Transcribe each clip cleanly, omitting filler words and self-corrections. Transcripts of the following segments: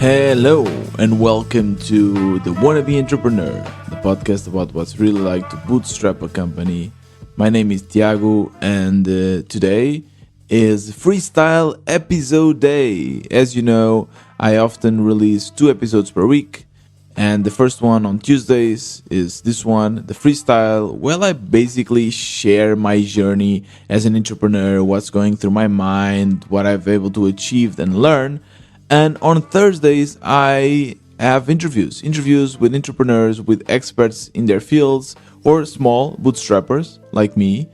Hello, and welcome to The Wannabe Entrepreneur, the podcast about what's really like to bootstrap a company. My name is Tiago, and today is Freestyle Episode Day. As you know, I often release 2 episodes per week, and the first one on Tuesdays is this one, the freestyle. Well, I basically share my journey as an entrepreneur, what's going through my mind, what I've able to achieve and learn. And on Thursdays, I have interviews with entrepreneurs, with experts in their fields, or small bootstrappers like me,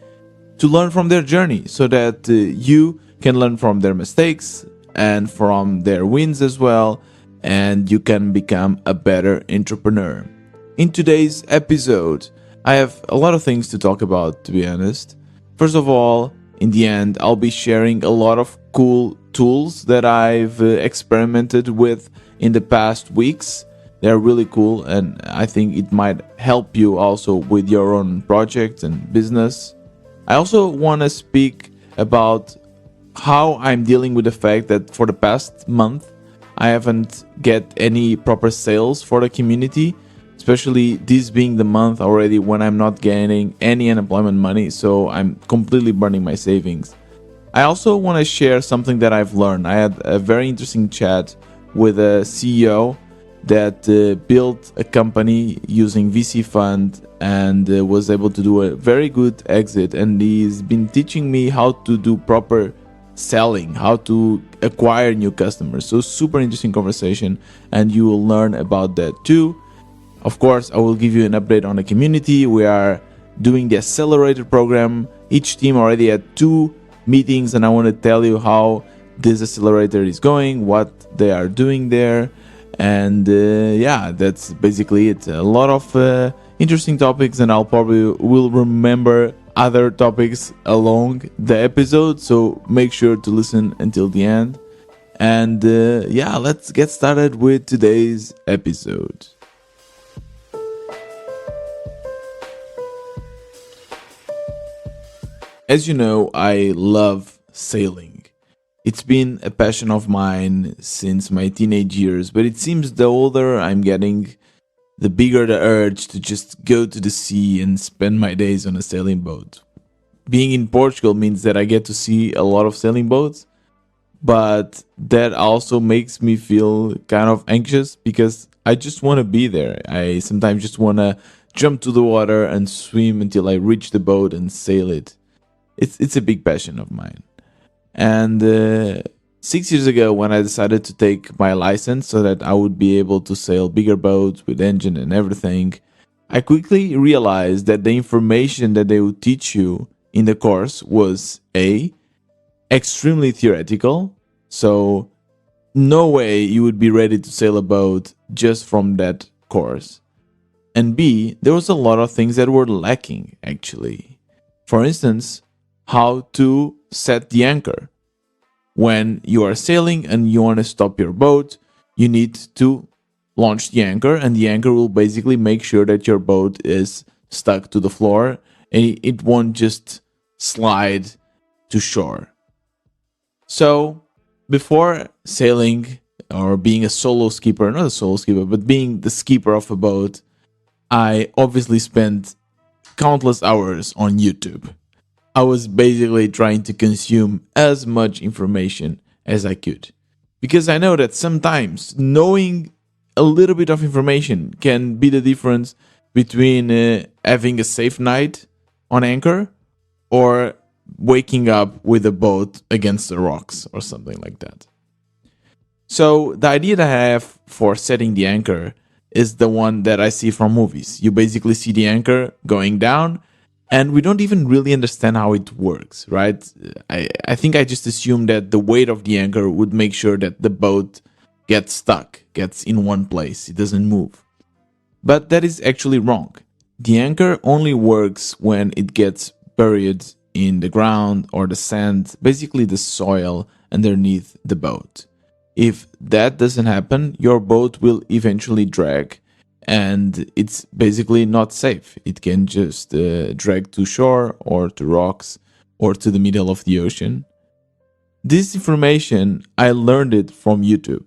to learn from their journey so that you can learn from their mistakes and from their wins as well, and you can become a better entrepreneur. In today's episode, I have a lot of things to talk about, to be honest. First of all, in the end, I'll be sharing a lot of cool tools that I've experimented with in the past weeks. They're really cool, and I think it might help you also with your own project and business. I also want to speak about how I'm dealing with the fact that for the past month, I haven't get any proper sales for the community, especially this being the month already when I'm not getting any unemployment money, so I'm completely burning my savings. I also want to share something that I've learned. I had a very interesting chat with a CEO that built a company using VC fund and was able to do a very good exit, and he's been teaching me how to do proper selling, how to acquire new customers. So super interesting conversation, and you will learn about that too. Of course, I will give you an update on the community. We are doing the accelerator program. Each team already had 2 meetings, and I want to tell you how this accelerator is going, what they are doing there, and that's basically it. A lot of interesting topics, and I'll probably will remember other topics along the episode, so make sure to listen until the end. And let's get started with today's episode. As you know, I love sailing. It's been a passion of mine since my teenage years, but it seems the older I'm getting, the bigger the urge to just go to the sea and spend my days on a sailing boat. Being in Portugal means that I get to see a lot of sailing boats, but that also makes me feel kind of anxious because I just want to be there. I sometimes just want to jump to the water and swim until I reach the boat and sail it. It's a big passion of mine. And 6 years ago, when I decided to take my license so that I would be able to sail bigger boats with engine and everything, I quickly realized that the information that they would teach you in the course was extremely theoretical. So no way you would be ready to sail a boat just from that course. And B, there was a lot of things that were lacking, actually. For instance, how to set the anchor. When you are sailing and you want to stop your boat, you need to launch the anchor, and the anchor will basically make sure that your boat is stuck to the floor and it won't just slide to shore. So before sailing or being a solo skipper, not a solo skipper, but being the skipper of a boat, I obviously spent countless hours on YouTube. I was basically trying to consume as much information as I could, because I know that sometimes knowing a little bit of information can be the difference between having a safe night on anchor or waking up with a boat against the rocks or something like that. So the idea that I have for setting the anchor is the one that I see from movies. You basically see the anchor going down, and we don't even really understand how it works, right? I think I just assumed that the weight of the anchor would make sure that the boat gets stuck, gets in one place, it doesn't move. But that is actually wrong. The anchor only works when it gets buried in the ground or the sand, basically the soil underneath the boat. If that doesn't happen, your boat will eventually drag, and it's basically not safe. It can just drag to shore or to rocks or to the middle of the ocean. This information, I learned it from YouTube.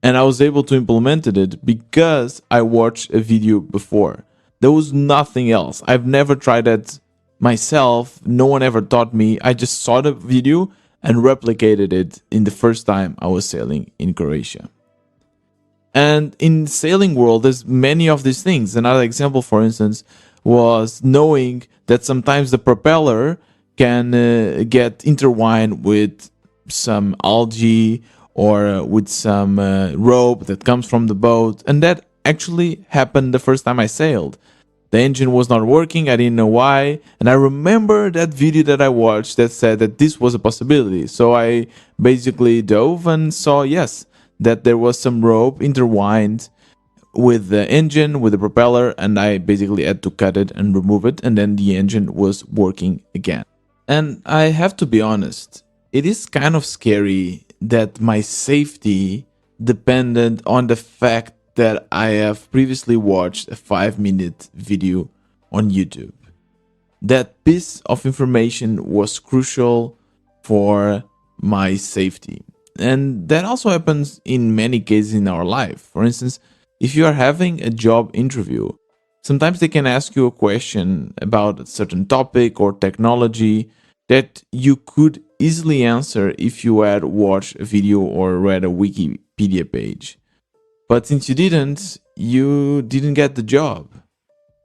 And I was able to implement it because I watched a video before. There was nothing else. I've never tried that myself. No one ever taught me. I just saw the video and replicated it in the first time I was sailing in Croatia. And in sailing world, there's many of these things. Another example, for instance, was knowing that sometimes the propeller can get intertwined with some algae or with some rope that comes from the boat. And that actually happened the first time I sailed. The engine was not working, I didn't know why, and I remember that video that I watched that said that this was a possibility. So I basically dove and saw, yes, that there was some rope intertwined with the engine, with the propeller, and I basically had to cut it and remove it, and then the engine was working again. And I have to be honest, it is kind of scary that my safety depended on the fact that I have previously watched a 5-minute video on YouTube. That piece of information was crucial for my safety. And that also happens in many cases in our life. For instance, if you are having a job interview, sometimes they can ask you a question about a certain topic or technology that you could easily answer if you had watched a video or read a Wikipedia page. But since you didn't get the job.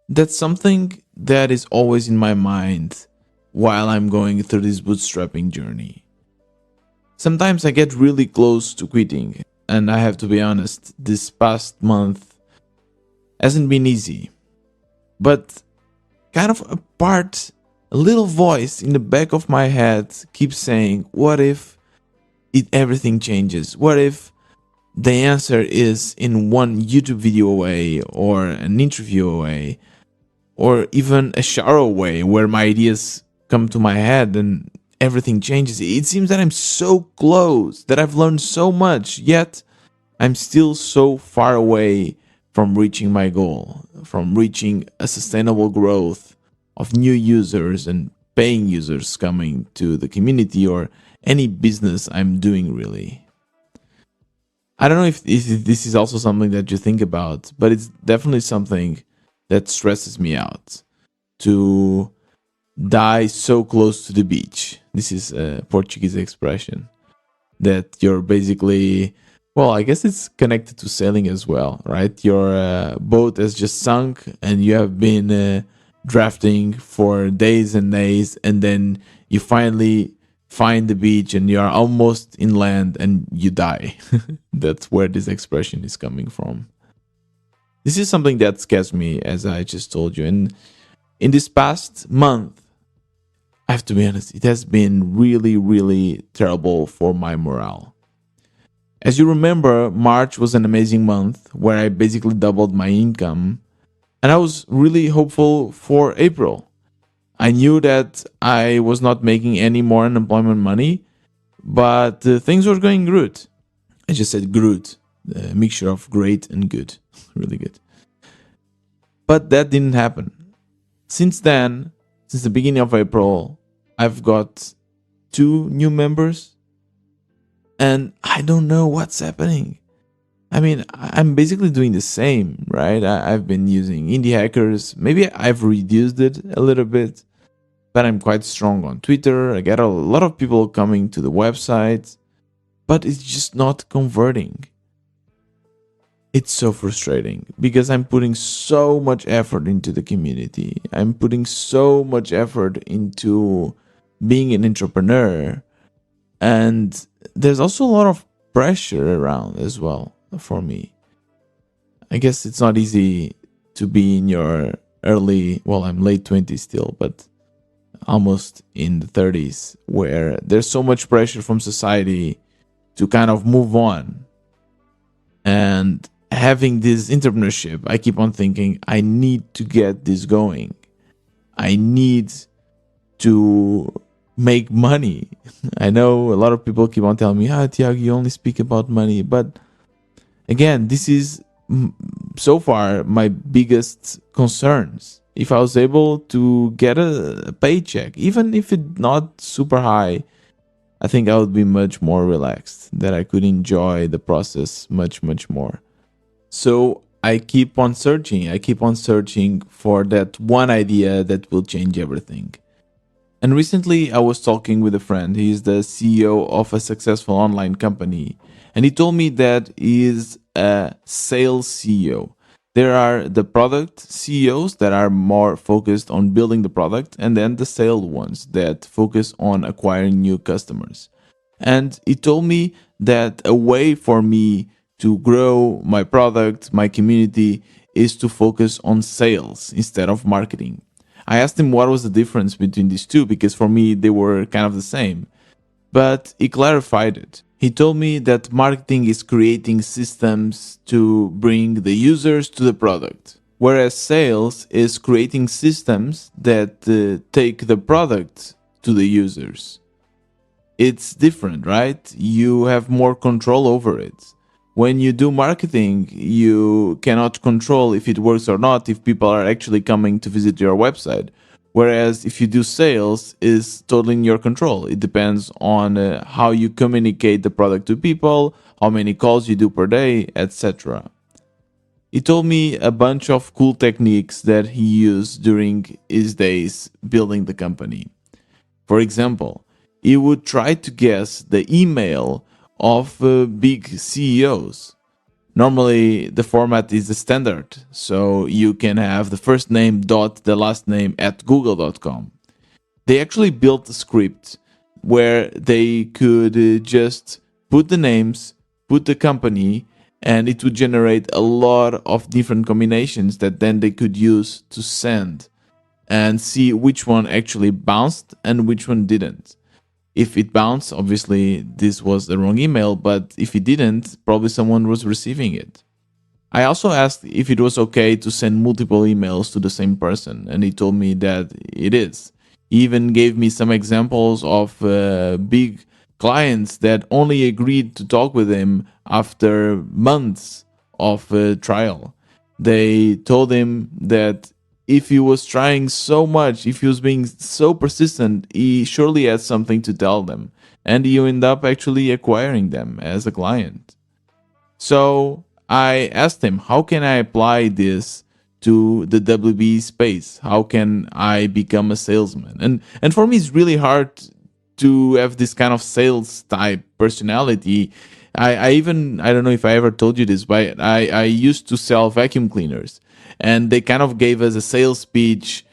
That's something that is always in my mind while I'm going through this bootstrapping journey. Sometimes I get really close to quitting, and I have to be honest, this past month hasn't been easy. But kind of a little voice in the back of my head keeps saying, what if everything changes? What if the answer is in one YouTube video away, or an interview away, or even a shower away where my ideas come to my head and everything changes? It seems that I'm so close, that I've learned so much, yet I'm still so far away from reaching my goal, from reaching a sustainable growth of new users and paying users coming to the community or any business I'm doing, really. I don't know if this is also something that you think about, but it's definitely something that stresses me out. To die so close to the beach. This is a Portuguese expression that you're basically, well, I guess it's connected to sailing as well, right? Your boat has just sunk and you have been drafting for days and days, and then you finally find the beach and you are almost inland and you die. That's where this expression is coming from. This is something that scares me, as I just told you. And in this past month, I have to be honest, it has been really, really terrible for my morale. As you remember, March was an amazing month where I basically doubled my income, and I was really hopeful for April. I knew that I was not making any more unemployment money, but things were going good. I just said good, a mixture of great and good, really good. But that didn't happen. Since then, since the beginning of April, I've got 2 new members, and I don't know what's happening. I mean, I'm basically doing the same, right? I've been using indie hackers. Maybe I've reduced it a little bit, but I'm quite strong on Twitter. I get a lot of people coming to the website, but it's just not converting. It's so frustrating because I'm putting so much effort into the community. I'm putting so much effort into being an entrepreneur. And there's also a lot of pressure around as well for me. I guess it's not easy to be in your I'm late 20s still, but almost in the 30s, where there's so much pressure from society to kind of move on. And having this entrepreneurship, I keep on thinking, I need to get this going. I need to make money. I know a lot of people keep on telling me, Tiago, you only speak about money. But again, this is so far my biggest concerns. If I was able to get a paycheck, even if it's not super high, I think I would be much more relaxed, that I could enjoy the process much, much more. So I keep on searching. I keep on searching for that one idea that will change everything. And recently I was talking with a friend. He's the CEO of a successful online company. And he told me that he is a sales CEO. There are the product CEOs that are more focused on building the product, and then the sales ones that focus on acquiring new customers. And he told me that a way for me to grow my product, my community, is to focus on sales instead of marketing. I asked him what was the difference between these two because for me they were kind of the same. But he clarified it. He told me that marketing is creating systems to bring the users to the product, whereas sales is creating systems that take the product to the users. It's different, right? You have more control over it. When you do marketing, you cannot control if it works or not, if people are actually coming to visit your website. Whereas if you do sales, is totally in your control. It depends on how you communicate the product to people, how many calls you do per day, etc. He told me a bunch of cool techniques that he used during his days building the company. For example, he would try to guess the email of big CEOs. Normally, the format is the standard, so you can have the first name dot the last name at google.com. They actually built a script where they could just put the names, put the company, and it would generate a lot of different combinations that then they could use to send and see which one actually bounced and which one didn't. If it bounced, obviously this was the wrong email, but if it didn't, probably someone was receiving it. I also asked if it was okay to send multiple emails to the same person, and he told me that it is. He even gave me some examples of big clients that only agreed to talk with him after months of trial. They told him that if he was trying so much, if he was being so persistent, he surely had something to tell them. And you end up actually acquiring them as a client. So I asked him, how can I apply this to the WB space? How can I become a salesman? And for me, it's really hard to have this kind of sales type personality. I don't know if I ever told you this, but I used to sell vacuum cleaners, and they kind of gave us a sales speech,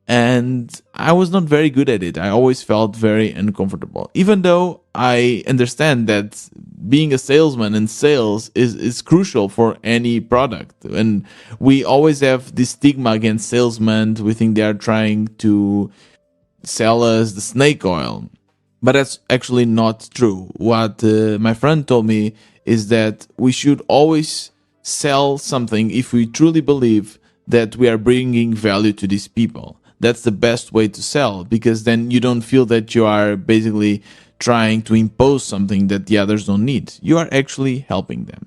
and I was not very good at it. I always felt very uncomfortable, even though I understand that being a salesman and sales is crucial for any product. And we always have this stigma against salesmen. We think they are trying to sell us the snake oil. But that's actually not true. What my friend told me is that we should always sell something if we truly believe that we are bringing value to these people. That's the best way to sell, because then you don't feel that you are basically trying to impose something that the others don't need. You are actually helping them.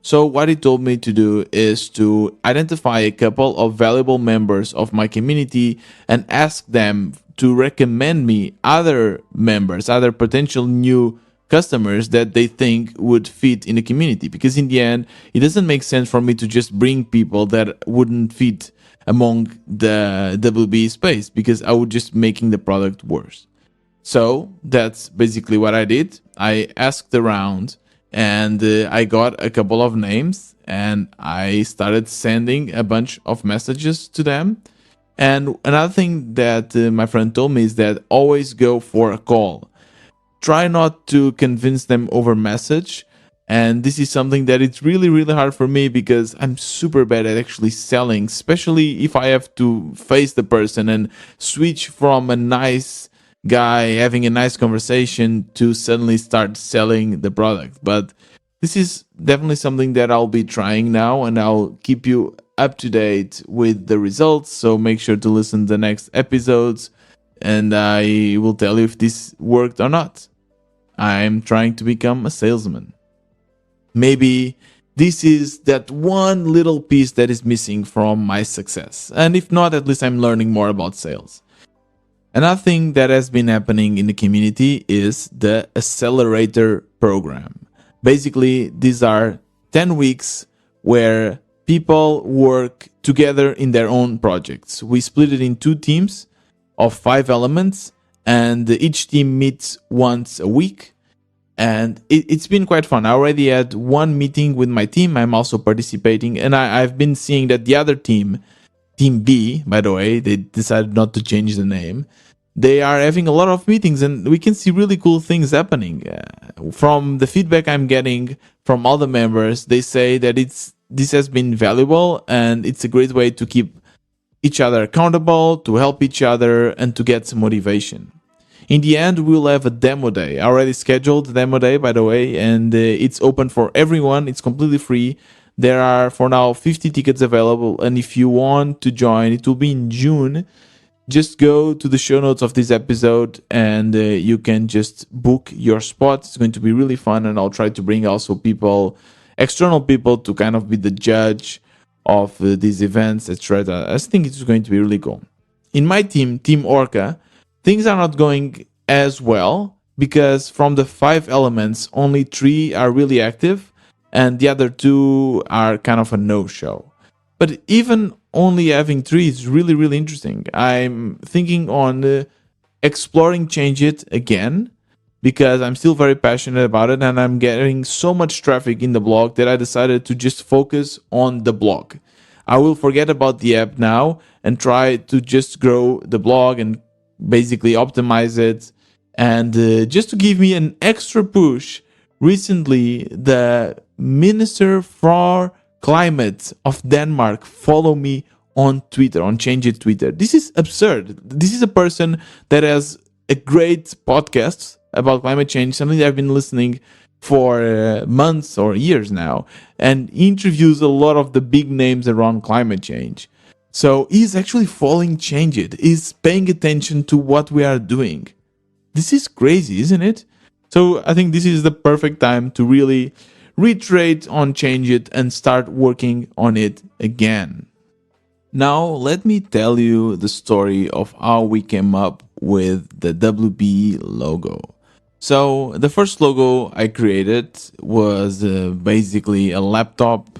So what he told me to do is to identify a couple of valuable members of my community and ask them to recommend me other members, other potential new customers that they think would fit in the community. Because in the end, it doesn't make sense for me to just bring people that wouldn't fit among the WB space, because I would just making the product worse. So that's basically what I did. I asked around, and I got a couple of names, and I started sending a bunch of messages to them. And another thing that my friend told me is that always go for a call. Try not to convince them over message. And this is something that it's really, really hard for me, because I'm super bad at actually selling, especially if I have to face the person and switch from a nice guy having a nice conversation to suddenly start selling the product. But this is definitely something that I'll be trying now, and I'll keep you up to date with the results. So make sure to listen to the next episodes, and I will tell you if this worked or not. I'm trying to become a salesman. Maybe this is that one little piece that is missing from my success. And if not, at least I'm learning more about sales. Another thing that has been happening in the community is the accelerator program. Basically, these are 10 weeks where people work together in their own projects. We split it in two teams of 5 elements, and each team meets once a week. And it's been quite fun. I already had one meeting with my team. I'm also participating, and I've been seeing that the other team, Team B, by the way, they decided not to change the name. They are having a lot of meetings, and we can see really cool things happening. From the feedback I'm getting from all the members, they say that this has been valuable, and it's a great way to keep each other accountable, to help each other, and to get some motivation. In the end, we'll have a demo day. I already scheduled the demo day, by the way, and it's open for everyone. It's completely free. There are, for now, 50 tickets available, and if you want to join, it will be in June. Just go to the show notes of this episode, and you can just book your spot. It's going to be really fun, and I'll try to bring also people, external people, to kind of be the judge of these events, etc. I think it's going to be really cool. In my team, Team Orca, things are not going as well because from the 5 elements, only 3 are really active, and the other 2 are kind of a no-show. But even only having 3 is really, really interesting. I'm thinking on exploring Change It again because I'm still very passionate about it, and I'm getting so much traffic in the blog that I decided to just focus on the blog. I will forget about the app now and try to just grow the blog and basically optimize it. And just to give me an extra push, recently the Minister for Climate of Denmark followed me on Twitter, on Change It Twitter. This is absurd. This is a person that has a great podcast about climate change, something that I've been listening for months or years now, and interviews a lot of the big names around climate change. So he's actually following Change It. He's paying attention to what we are doing. This is crazy, isn't it? So I think this is the perfect time to really reiterate on Change It and start working on it again. Now, let me tell you the story of how we came up with the WB logo. So the first logo I created was basically a laptop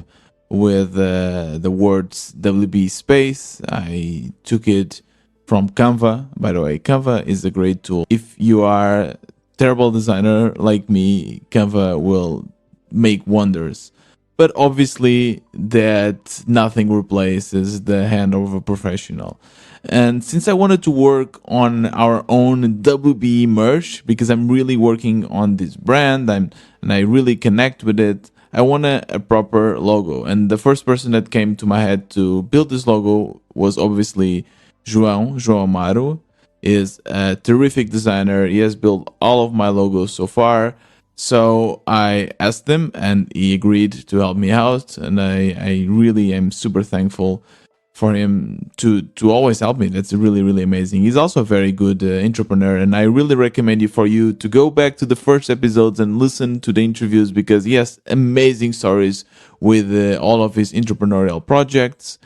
with the words WB space. I took it from Canva. By the way, Canva is a great tool. If you are a terrible designer like me, Canva will make wonders. But obviously that nothing replaces the hand of a professional. And since I wanted to work on our own WB merch, because I'm really working on this brand and I really connect with it, I wanted a proper logo. And the first person that came to my head to build this logo was obviously João Amaro. Is a terrific designer. He has built all of my logos so far. So I asked him and he agreed to help me out. And I really am super thankful for him to always help me. That's really, really amazing. He's also a very good entrepreneur. And I really recommend you for you to go back to the first episodes and listen to the interviews because he has amazing stories with all of his entrepreneurial projects.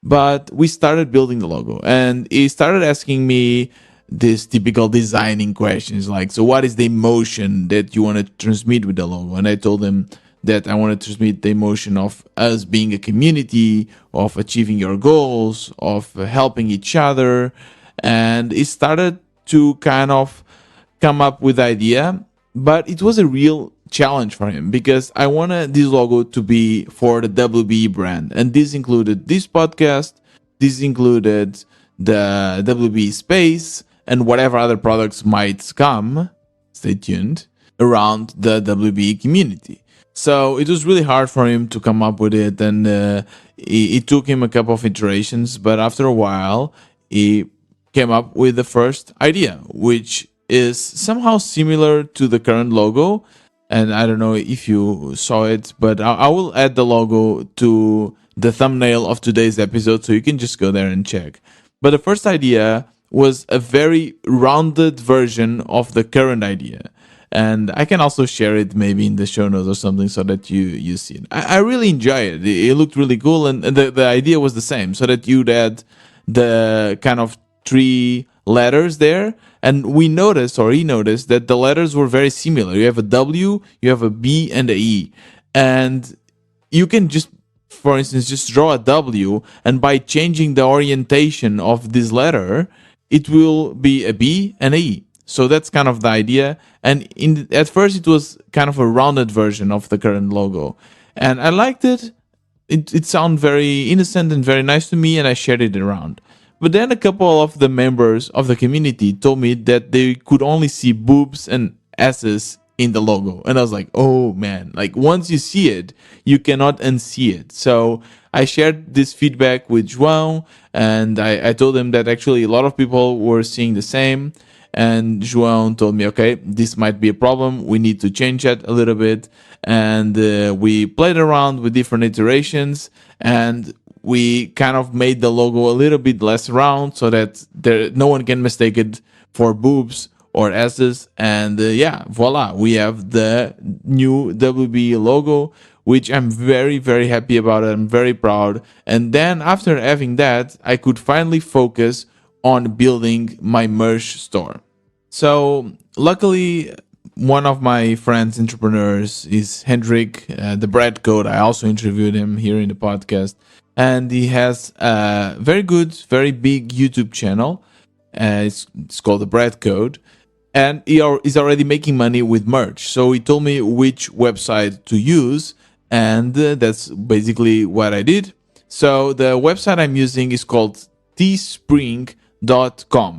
But we started building the logo and he started asking me this typical designing questions like, so what is the emotion that you want to transmit with the logo? And I told him that I want to transmit the emotion of us being a community, of achieving your goals, of helping each other. And he started to kind of come up with the idea, but it was a real challenge for him because I wanted this logo to be for the WB brand. And this included this podcast, this included the WB space, and whatever other products might come, stay tuned, around the WB community. So it was really hard for him to come up with it, and it took him a couple of iterations, but after a while, he came up with the first idea, which is somehow similar to the current logo. And I don't know if you saw it, but I will add the logo to the thumbnail of today's episode, so you can just go there and check. But the first idea was a very rounded version of the current idea. And I can also share it maybe in the show notes or something so that you see it. I really enjoy it. It looked really cool. And the idea was the same, so that you'd add the kind of 3 letters there, and we noticed, or he noticed, that the letters were very similar. You have a W, you have a B, and a E, and you can just, for instance, just draw a W, and by changing the orientation of this letter, it will be a B and a E. So that's kind of the idea. And at first, it was kind of a rounded version of the current logo, and I liked it. It sounded very innocent and very nice to me, and I shared it around. But then a couple of the members of the community told me that they could only see boobs and asses in the logo. And I was like, oh man, like once you see it, you cannot unsee it. So I shared this feedback with João, and I told him that actually a lot of people were seeing the same. And João told me, okay, this might be a problem. We need to change it a little bit. And we played around with different iterations, and we kind of made the logo a little bit less round so that no one can mistake it for boobs or S's. And yeah, voila, we have the new WB logo, which I'm very, very happy about. I'm very proud. And then after having that, I could finally focus on building my merch store. So luckily, one of my friends, entrepreneurs, is Hendrik, the Bread Code. I also interviewed him here in the podcast, and he has a very good, very big YouTube channel. It's called the Bread Code, and he is already making money with merch. So he told me which website to use, and that's basically what I did. So the website I'm using is called teespring.com.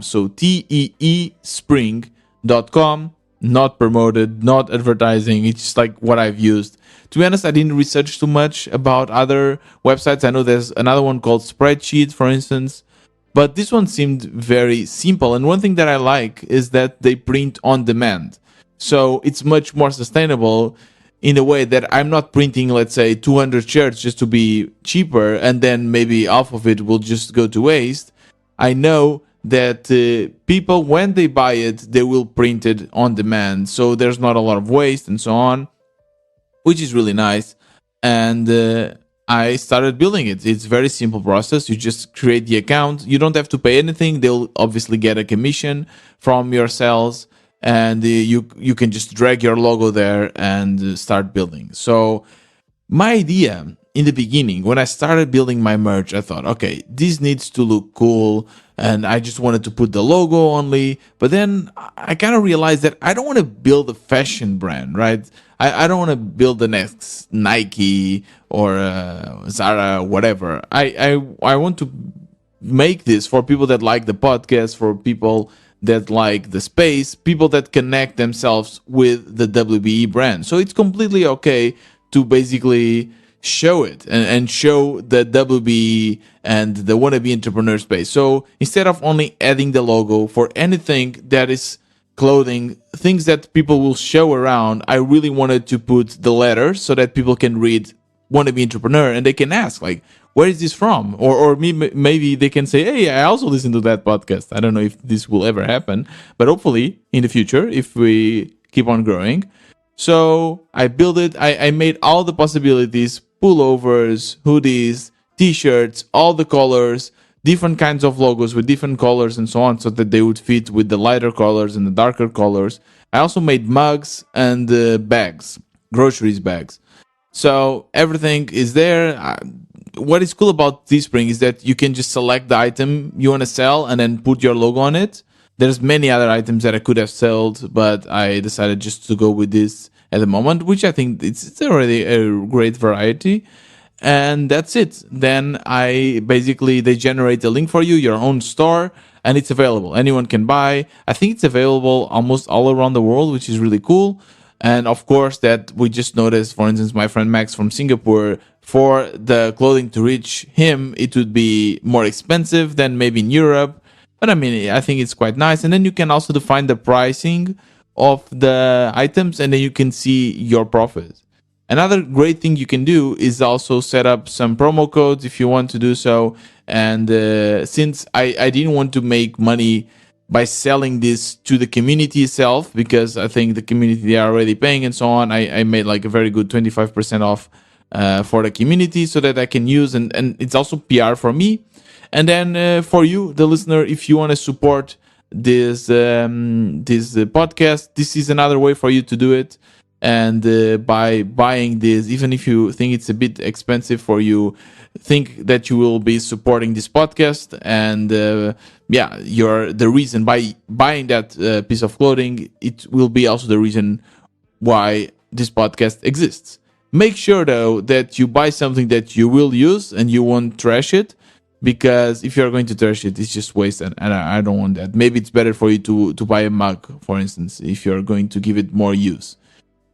So teespring.com. Not promoted, not advertising. It's just like what I've used. To be honest, I didn't research too much about other websites. I know there's another one called Spreadsheet, for instance, but this one seemed very simple. And one thing that I like is that they print on demand. So it's much more sustainable in a way that I'm not printing, let's say, 200 shirts just to be cheaper, and then maybe half of it will just go to waste. I know that people, when they buy it, they will print it on demand, so there's not a lot of waste and so on, which is really nice. And I started building it. It's a very simple process. You just create the account. You don't have to pay anything. They'll obviously get a commission from your sales, and you can just drag your logo there and start building. So my idea in the beginning, when I started building my merch, I thought, okay, this needs to look cool, and I just wanted to put the logo only. But then I kind of realized that I don't want to build a fashion brand, right? I don't want to build the next Nike or Zara, whatever. I want to make this for people that like the podcast, for people that like the space, people that connect themselves with the WBE brand. So it's completely okay to basically show it and show the WB and the wannabe entrepreneur space. So instead of only adding the logo for anything that is clothing, things that people will show around, I really wanted to put the letters so that people can read wannabe entrepreneur and they can ask, like, where is this from? Or maybe they can say, hey, I also listen to that podcast. I don't know if this will ever happen, but hopefully in the future, if we keep on growing. So I built it. I made all the possibilities, pullovers, hoodies, t-shirts, all the colors, different kinds of logos with different colors and so on, so that they would fit with the lighter colors and the darker colors. I also made mugs and bags, groceries bags. So everything is there. What is cool about Teespring is that you can just select the item you want to sell and then put your logo on it. There's many other items that I could have sold, but I decided just to go with this at the moment, which I think it's already a great variety. And that's it. Then they generate a link for you, your own store, and it's available. Anyone can buy. I think it's available almost all around the world, which is really cool. And of course, that we just noticed, for instance, my friend Max from Singapore, for the clothing to reach him, it would be more expensive than maybe in Europe. But I mean, I think it's quite nice. And then you can also define the pricing of the items, and then you can see your profit. Another great thing you can do is also set up some promo codes if you want to do so. And since I didn't want to make money by selling this to the community itself, because I think the community, they are already paying and so on, I made like a very good 25% off for the community so that I can use, and it's also PR for me. And then for you, the listener, if you want to support this podcast, this is another way for you to do it. And by buying this, even if you think it's a bit expensive for you, think that you will be supporting this podcast. And yeah, you're the reason by buying that piece of clothing. It will be also the reason why this podcast exists. Make sure though that you buy something that you will use and you won't trash it, because if you're going to trash it, it's just waste, and I don't want that. Maybe it's better for you to buy a mug, for instance, if you're going to give it more use.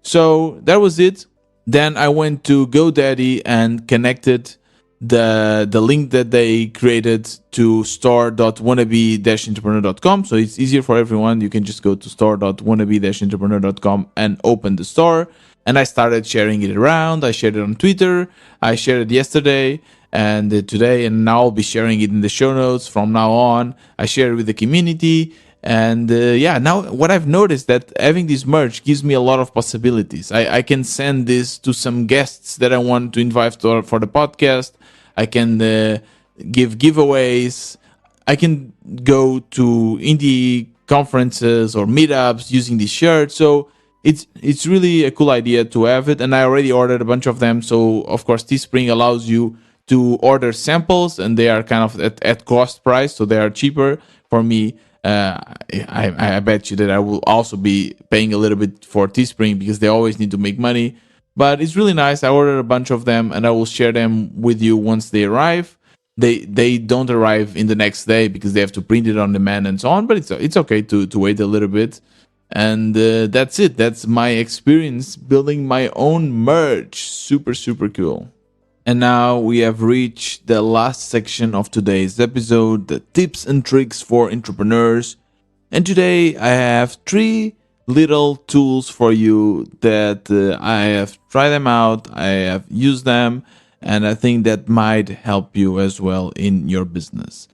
So that was it. Then I went to GoDaddy and connected the link that they created to store.wannabe-entrepreneur.com. So it's easier for everyone. You can just go to store.wannabe-entrepreneur.com and open the store. And I started sharing it around. I shared it on Twitter. I shared it yesterday and today, and now I'll be sharing it in the show notes from now on. I share it with the community. And yeah, now what I've noticed that having this merch gives me a lot of possibilities. I can send this to some guests that I want to invite for the podcast. I can give giveaways. I can go to indie conferences or meetups using this shirt. So it's really a cool idea to have it. And I already ordered a bunch of them. So of course, Teespring allows you to order samples, and they are kind of at cost price, so they are cheaper for me. I bet you that I will also be paying a little bit for Teespring because they always need to make money. But it's really nice. I ordered a bunch of them, and I will share them with you once they arrive. They don't arrive in the next day because they have to print it on demand and so on. But it's okay to wait a little bit. And that's it. That's my experience building my own merch. Super, super cool. And now we have reached the last section of today's episode, the tips and tricks for entrepreneurs. And today I have 3 little tools for you that I have tried them out, I have used them, and I think that might help you as well in your business.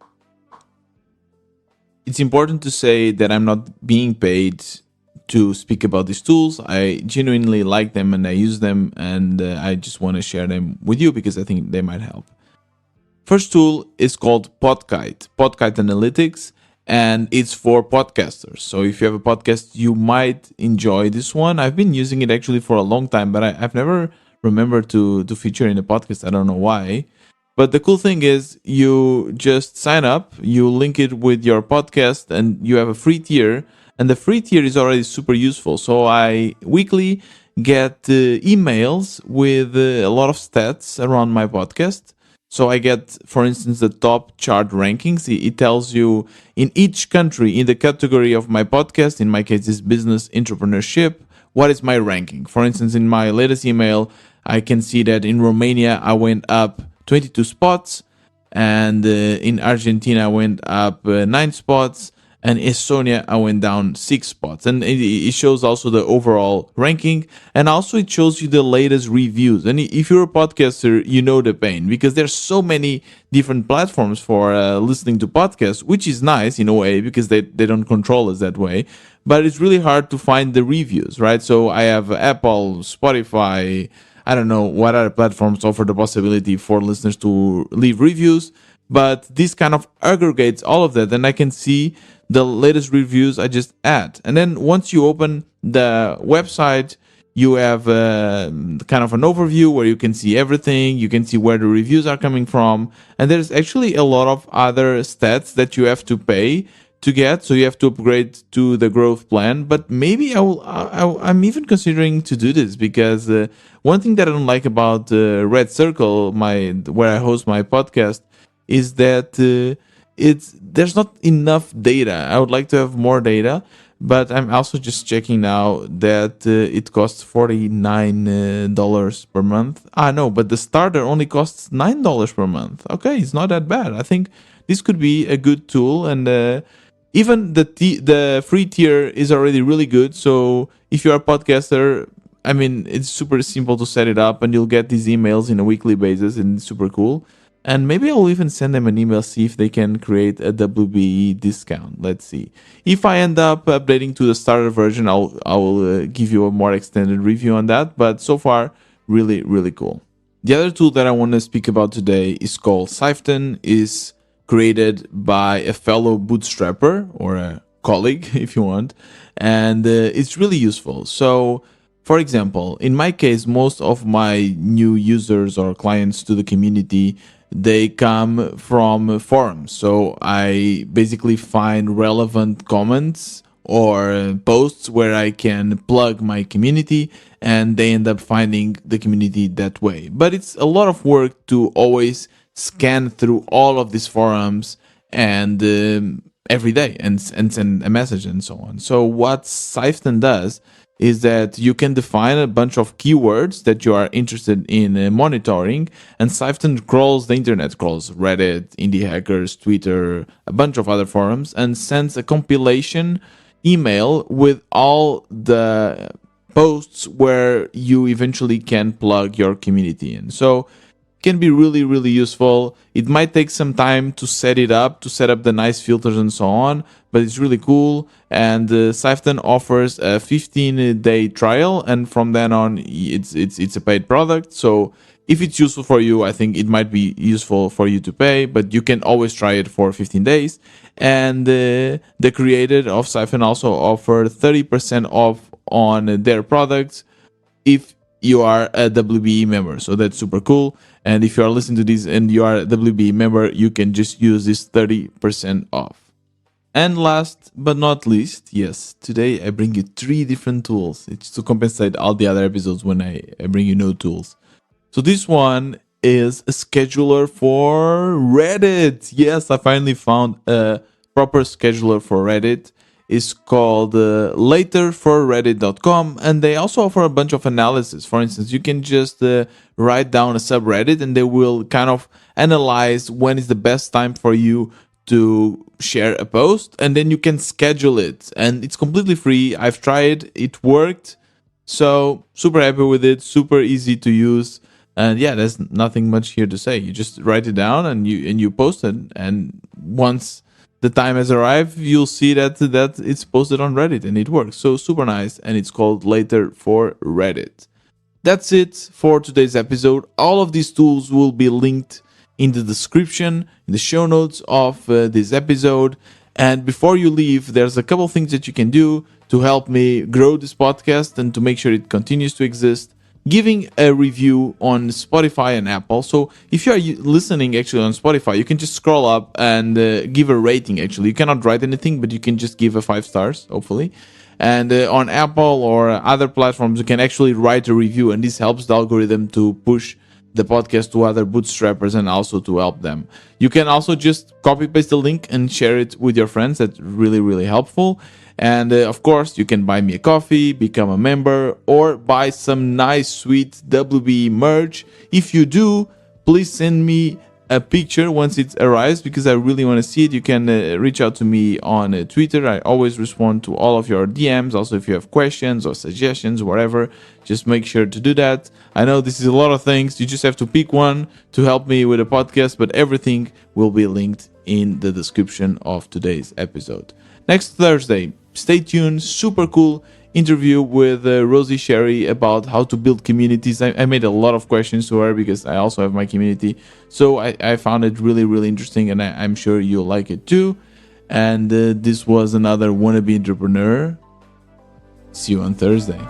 It's important to say that I'm not being paid to speak about these tools. I genuinely like them and I use them, and I just want to share them with you because I think they might help. First tool is called Podkite Analytics, and it's for podcasters. So if you have a podcast, you might enjoy this one. I've been using it actually for a long time, but I've never remembered to feature in a podcast. I don't know why. But the cool thing is you just sign up, you link it with your podcast, and you have a free tier. And the free tier is already super useful. So I weekly get emails with a lot of stats around my podcast. So I get, for instance, the top chart rankings. It tells you in each country, in the category of my podcast, in my case, is business entrepreneurship, what is my ranking. For instance, in my latest email, I can see that in Romania, I went up 22 spots. And in Argentina, I went up 9 spots. And Estonia, I went down 6 spots. And it shows also the overall ranking. And also it shows you the latest reviews. And if you're a podcaster, you know the pain. Because there's so many different platforms for listening to podcasts, which is nice in a way because they don't control us that way. But it's really hard to find the reviews, right? So I have Apple, Spotify, I don't know what other platforms offer the possibility for listeners to leave reviews. But this kind of aggregates all of that. And I can see the latest reviews I just add. And then once you open the website, you have kind of an overview where you can see everything. You can see where the reviews are coming from. And there's actually a lot of other stats that you have to pay to get. So you have to upgrade to the growth plan. But maybe I'm even considering to do this because one thing that I don't like about Red Circle, where I host my podcast, is that there's not enough data. I would like to have more data, but I'm also just checking now that it costs $49 per month. No, but the starter only costs $9 per month. Okay, it's not that bad. I think this could be a good tool, and even the free tier is already really good. So if you're a podcaster, I mean, it's super simple to set it up, and you'll get these emails in a weekly basis, and it's super cool. And maybe I'll even send them an email, see if they can create a WBE discount. Let's see. If I end up updating to the starter version, I will give you a more extended review on that. But so far, really, really cool. The other tool that I want to speak about today is called Siphon. Is created by a fellow bootstrapper or a colleague if you want, and it's really useful. So for example, in my case, most of my new users or clients to the community, they come from forums. So I basically find relevant comments or posts where I can plug my community, and they end up finding the community that way. But it's a lot of work to always scan through all of these forums and every day and send a message and so on. So what Sifton does is that you can define a bunch of keywords that you are interested in monitoring, and Sifton crawls the internet, crawls Reddit, Indie Hackers, Twitter, a bunch of other forums, and sends a compilation email with all the posts where you eventually can plug your community in. So can be really, really useful. It might take some time to set it up, to set up the nice filters and so on, but it's really cool. And Sifton offers a 15-day trial, and from then on, it's a paid product. So if it's useful for you, I think it might be useful for you to pay, but you can always try it for 15 days. And the creator of Sifton also offer 30% off on their products if you are a WBE member. So that's super cool. And if you are listening to this and you are a WBE member, you can just use this 30% off. And last but not least, yes, today I bring you 3 different tools. It's to compensate all the other episodes when I bring you no tools. So this one is a scheduler for Reddit. Yes, I finally found a proper scheduler for Reddit. Is called laterforreddit.com, and they also offer a bunch of analysis. For instance, you can just write down a subreddit and they will kind of analyze when is the best time for you to share a post, and then you can schedule it, and it's completely free. I've tried, it worked, so super happy with it, super easy to use. And yeah, there's nothing much here to say. You just write it down and you post it, and once the time has arrived, you'll see that it's posted on Reddit and it works. So super nice, and it's called Later for Reddit. That's it for today's episode. All of these tools will be linked in the description, in the show notes of this episode. And before you leave, there's a couple things that you can do to help me grow this podcast and to make sure it continues to exist. Giving a review on Spotify and Apple. So if you are listening actually on Spotify, you can just scroll up and give a rating. Actually, you cannot write anything, but you can just give a 5 stars, hopefully. And on Apple or other platforms, you can actually write a review, and this helps the algorithm to push the podcast to other bootstrappers and also to help them. You can also just copy paste the link and share it with your friends. That's really, really helpful. And of course, you can buy me a coffee, become a member, or buy some nice, sweet WB merch. If you do, please send me a picture once it arrives, because I really want to see it. You can reach out to me on Twitter. I always respond to all of your DMs. Also, if you have questions or suggestions, whatever, just make sure to do that. I know this is a lot of things. You just have to pick one to help me with the podcast, but everything will be linked in the description of today's episode. Next Thursday, stay tuned. Super cool interview with Rosie Sherry about how to build communities. I made a lot of questions to her because I also have my community. So I found it really, really interesting, and I'm sure you'll like it too. And this was another Wannabe Entrepreneur. See you on Thursday.